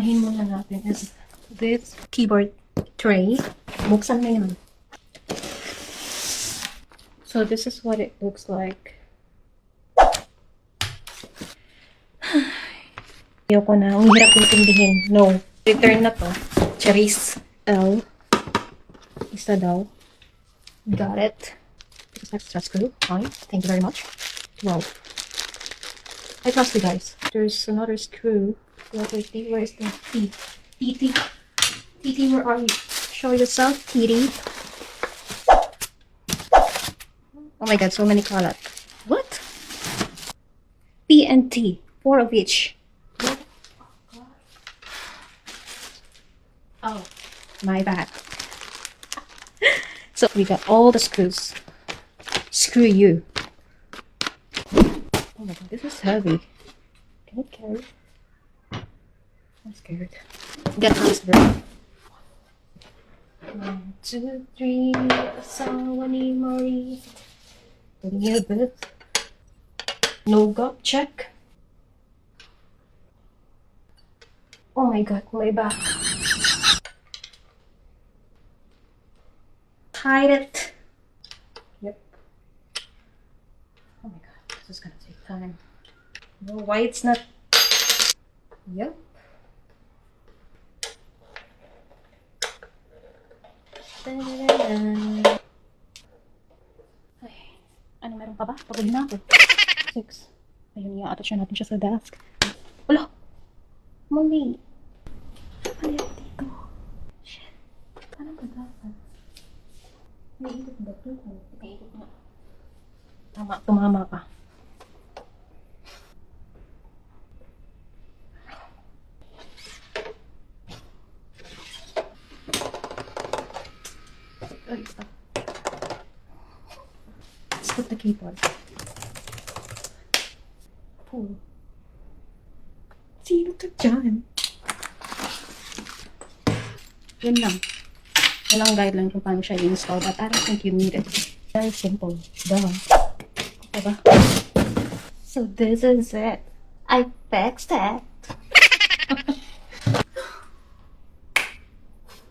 unahin muna natin is this keyboard tray. Buksan na yun. So this is what it looks like. Ayoko na. Ang hirap intindihin. No. Return na to. Charis L. Isa daw. Got it. Extra screw. Fine. Thank you very much. Wow. I trust you guys. There's another screw. Where is the T? TT. TT, where are you? Show yourself, TT. Oh my god, so many kalat. What? P and T. 4 of each. Oh, my bad. So we got all the screws. Screw you. Oh my god, this is heavy. Can it carry? I'm scared. Get this, bro. 1, 2, 3. Asawa ni Marie. No gut check. Oh my god, my back. Hide it. Yep. Oh my god, this is gonna take time. No, why it's not. Yep. Ay, ano meron pa ba? Pagod na ako. 6. Ayun, i-attach na natin siya sa desk. Wala! Mali! Mali ako dito. Shit. Anong kagasa? May ikot ba ito? May ikot na. Tama, tumama ka. Ay, stop. Let's put the keyboard. Pull. Sino to dyan? Yun lang. Walang guideline kung paano siya i-install, but I don't think you need it. Very simple. Duh. Diba? So this is it. I fixed it.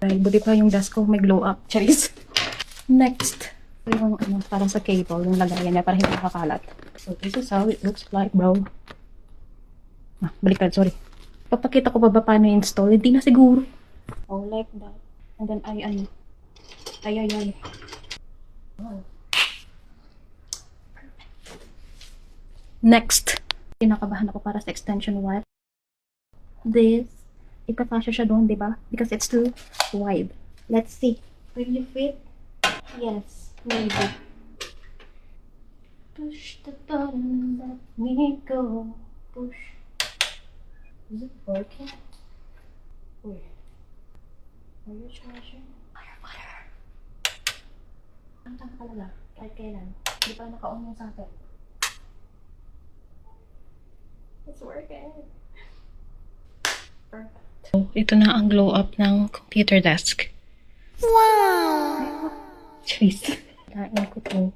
Ay, buti pa yung desk ko may glow up. Charis. Next. Yung ano, parang sa cable, yung lagayan niya para hindi makakalat. So this is how it looks like, bro. Ah, baliktad, sorry. Papakita ko ba paano i-install? Hindi na siguro. Oh, like that. And then, ay. Oh. Next. Kinakabahan ako para sa extension wire. This. Ipapasya siya doon, diba? Because it's too wide. Let's see. Will you fit? Yes, maybe. Push the button, let me go. Push. Is it working? Wait. Are you charging? Fire. Ang tanga talaga. Kahit kailan. Hindi pa naka-on yung socket. It's working. Perfect. So, ito na ang glow up ng computer desk. Wow! Jeez. Kain ko to.